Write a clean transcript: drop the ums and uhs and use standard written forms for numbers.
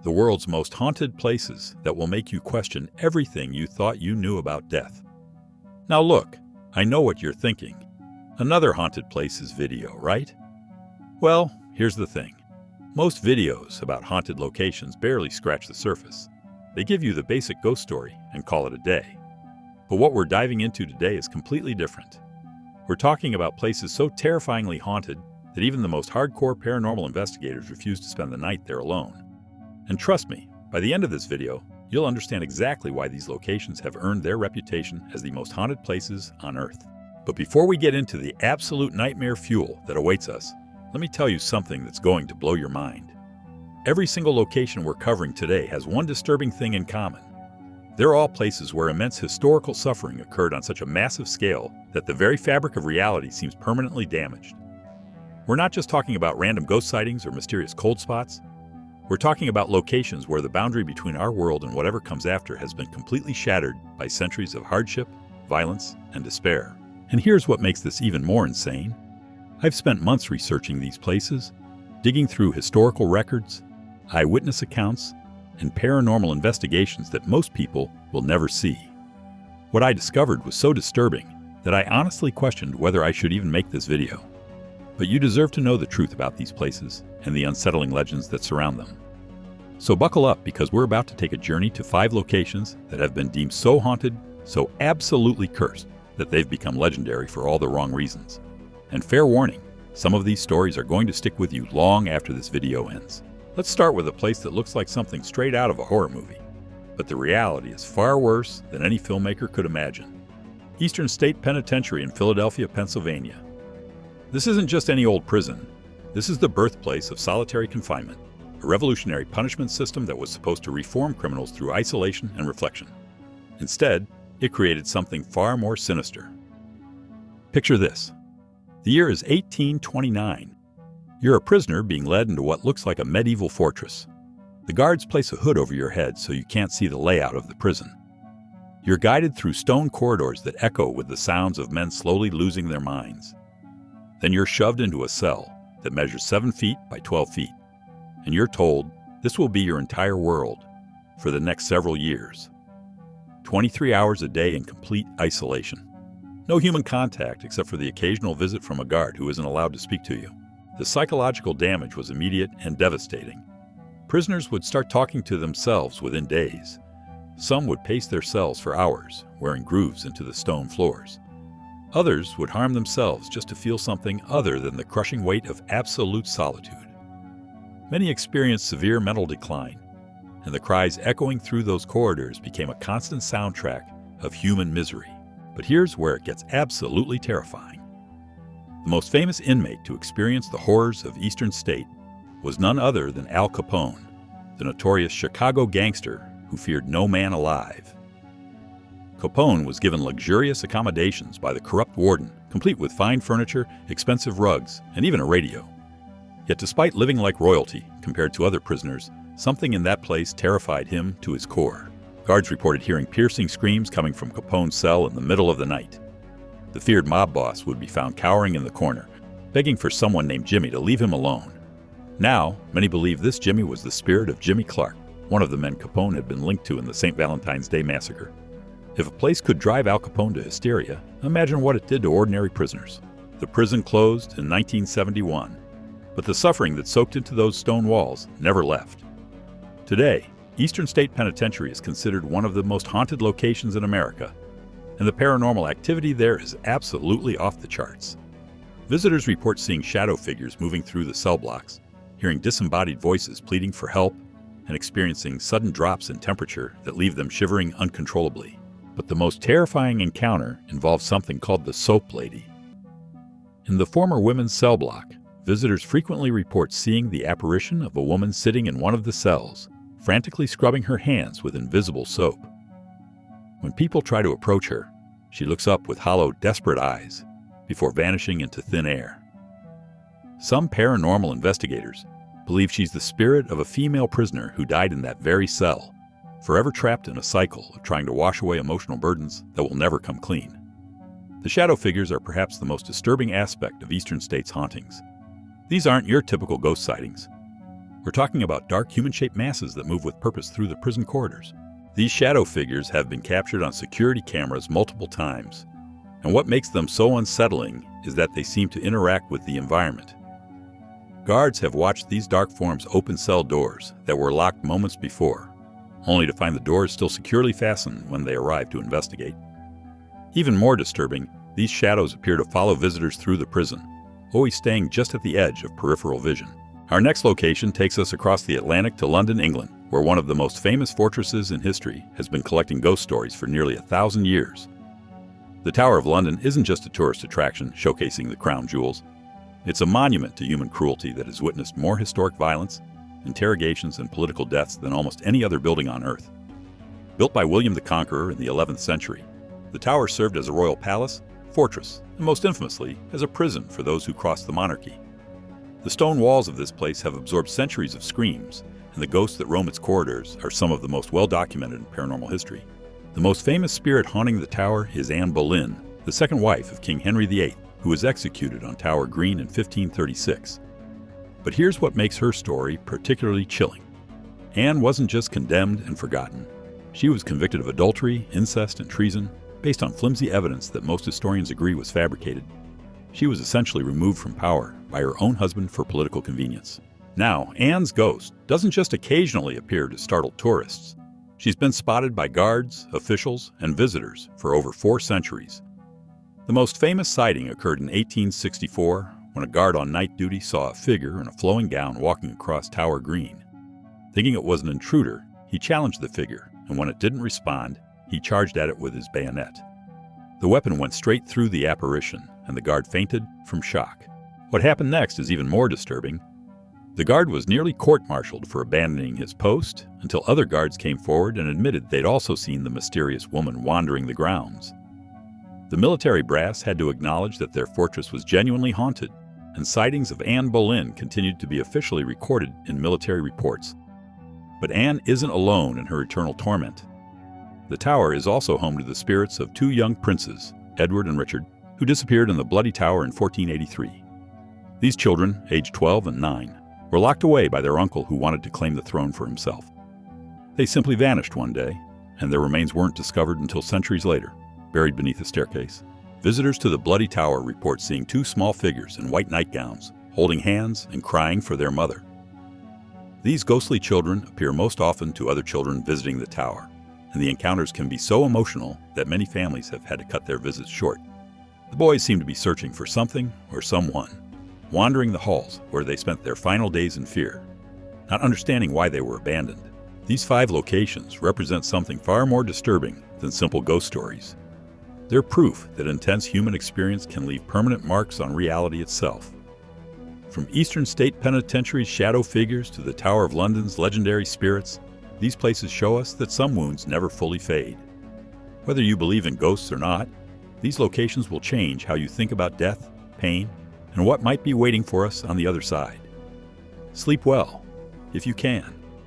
the world's most haunted places that will make you question everything you thought you knew about death. Now look, I know what you're thinking. Another haunted places video, right? Well, here's the thing. Most videos about haunted locations barely scratch the surface. They give you the basic ghost story and call it a day. But what we're diving into today is completely different. We're talking about places so terrifyingly haunted that even the most hardcore paranormal investigators refuse to spend the night there alone. And trust me, by the end of this video, you'll understand exactly why these locations have earned their reputation as the most haunted places on Earth. But before we get into the absolute nightmare fuel that awaits us, let me tell you something that's going to blow your mind. Every single location we're covering today has one disturbing thing in common. They're all places where immense historical suffering occurred on such a massive scale that the very fabric of reality seems permanently damaged. We're not just talking about random ghost sightings or mysterious cold spots. We're talking about locations where the boundary between our world and whatever comes after has been completely shattered by centuries of hardship, violence, and despair. And here's what makes this even more insane. I've spent months researching these places, digging through historical records, eyewitness accounts, and paranormal investigations that most people will never see. What I discovered was so disturbing that I honestly questioned whether I should even make this video. But you deserve to know the truth about these places and the unsettling legends that surround them. So buckle up, because we're about to take a journey to 5 locations that have been deemed so haunted, so absolutely cursed, that they've become legendary for all the wrong reasons. And fair warning, some of these stories are going to stick with you long after this video ends. Let's start with a place that looks like something straight out of a horror movie. But the reality is far worse than any filmmaker could imagine. Eastern State Penitentiary in Philadelphia, Pennsylvania. This isn't just any old prison. This is the birthplace of solitary confinement, a revolutionary punishment system that was supposed to reform criminals through isolation and reflection. Instead, it created something far more sinister. Picture this. The year is 1829. You're a prisoner being led into what looks like a medieval fortress. The guards place a hood over your head so you can't see the layout of the prison. You're guided through stone corridors that echo with the sounds of men slowly losing their minds. Then you're shoved into a cell that measures 7 feet by 12 feet. And you're told this will be your entire world for the next several years. 23 hours a day in complete isolation. No human contact except for the occasional visit from a guard who isn't allowed to speak to you. The psychological damage was immediate and devastating. Prisoners would start talking to themselves within days. Some would pace their cells for hours, wearing grooves into the stone floors. Others would harm themselves just to feel something other than the crushing weight of absolute solitude. Many experienced severe mental decline, and the cries echoing through those corridors became a constant soundtrack of human misery. But here's where it gets absolutely terrifying. The most famous inmate to experience the horrors of Eastern State was none other than Al Capone, the notorious Chicago gangster who feared no man alive. Capone was given luxurious accommodations by the corrupt warden, complete with fine furniture, expensive rugs, and even a radio. Yet despite living like royalty compared to other prisoners, something in that place terrified him to his core. Guards reported hearing piercing screams coming from Capone's cell in the middle of the night. The feared mob boss would be found cowering in the corner, begging for someone named Jimmy to leave him alone. Now, many believe this Jimmy was the spirit of Jimmy Clark, one of the men Capone had been linked to in the St. Valentine's Day massacre. If a place could drive Al Capone to hysteria, imagine what it did to ordinary prisoners. The prison closed in 1971, but the suffering that soaked into those stone walls never left. Today, Eastern State Penitentiary is considered one of the most haunted locations in America, and the paranormal activity there is absolutely off the charts. Visitors report seeing shadow figures moving through the cell blocks, hearing disembodied voices pleading for help, and experiencing sudden drops in temperature that leave them shivering uncontrollably. But the most terrifying encounter involves something called the Soap Lady. In the former women's cell block, visitors frequently report seeing the apparition of a woman sitting in one of the cells, frantically scrubbing her hands with invisible soap. When people try to approach her, she looks up with hollow, desperate eyes before vanishing into thin air. Some paranormal investigators believe she's the spirit of a female prisoner who died in that very cell, forever trapped in a cycle of trying to wash away emotional burdens that will never come clean. The shadow figures are perhaps the most disturbing aspect of Eastern State's hauntings. These aren't your typical ghost sightings. We're talking about dark human-shaped masses that move with purpose through the prison corridors. These shadow figures have been captured on security cameras multiple times, and what makes them so unsettling is that they seem to interact with the environment. Guards have watched these dark forms open cell doors that were locked moments before, only to find the doors still securely fastened when they arrive to investigate. Even more disturbing, these shadows appear to follow visitors through the prison, always staying just at the edge of peripheral vision. Our next location takes us across the Atlantic to London, England, where one of the most famous fortresses in history has been collecting ghost stories for nearly 1,000 years. The Tower of London isn't just a tourist attraction showcasing the crown jewels. It's a monument to human cruelty that has witnessed more historic violence, interrogations, and political deaths than almost any other building on Earth. Built by William the Conqueror in the 11th century, the tower served as a royal palace, fortress, and most infamously, as a prison for those who crossed the monarchy. The stone walls of this place have absorbed centuries of screams, and the ghosts that roam its corridors are some of the most well-documented in paranormal history. The most famous spirit haunting the tower is Anne Boleyn, the second wife of King Henry VIII, who was executed on Tower Green in 1536. But here's what makes her story particularly chilling. Anne wasn't just condemned and forgotten. She was convicted of adultery, incest, and treason, based on flimsy evidence that most historians agree was fabricated. She was essentially removed from power by her own husband for political convenience. Now, Anne's ghost doesn't just occasionally appear to startle tourists. She's been spotted by guards, officials, and visitors for over 4 centuries. The most famous sighting occurred in 1864, when a guard on night duty saw a figure in a flowing gown walking across Tower Green. Thinking it was an intruder, he challenged the figure, and when it didn't respond, he charged at it with his bayonet. The weapon went straight through the apparition, and the guard fainted from shock. What happened next is even more disturbing. The guard was nearly court-martialed for abandoning his post until other guards came forward and admitted they'd also seen the mysterious woman wandering the grounds. The military brass had to acknowledge that their fortress was genuinely haunted, and sightings of Anne Boleyn continued to be officially recorded in military reports. But Anne isn't alone in her eternal torment. The tower is also home to the spirits of 2 young princes, Edward and Richard, who disappeared in the Bloody Tower in 1483. These children, aged 12 and 9, were locked away by their uncle who wanted to claim the throne for himself. They simply vanished one day, and their remains weren't discovered until centuries later, buried beneath a staircase. Visitors to the Bloody Tower report seeing 2 small figures in white nightgowns, holding hands and crying for their mother. These ghostly children appear most often to other children visiting the tower, and the encounters can be so emotional that many families have had to cut their visits short. The boys seem to be searching for something or someone, wandering the halls where they spent their final days in fear, not understanding why they were abandoned. These 5 locations represent something far more disturbing than simple ghost stories. They're proof that intense human experience can leave permanent marks on reality itself. From Eastern State Penitentiary's shadow figures to the Tower of London's legendary spirits, these places show us that some wounds never fully fade. Whether you believe in ghosts or not, these locations will change how you think about death, pain, and what might be waiting for us on the other side. Sleep well, if you can.